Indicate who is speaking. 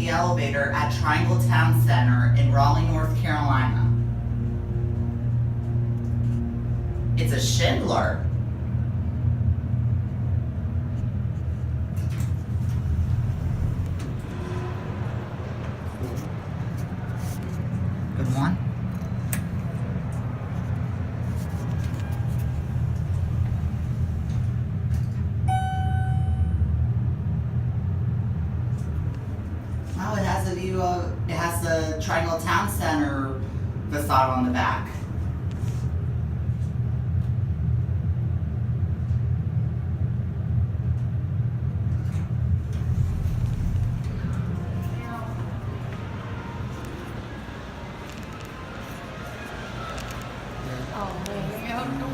Speaker 1: the elevator at Triangle Town Center in Raleigh, North Carolina. It's a Schindler. Good one. Oh, it has it has the Triangle Town Center facade on the back.
Speaker 2: Oh, man.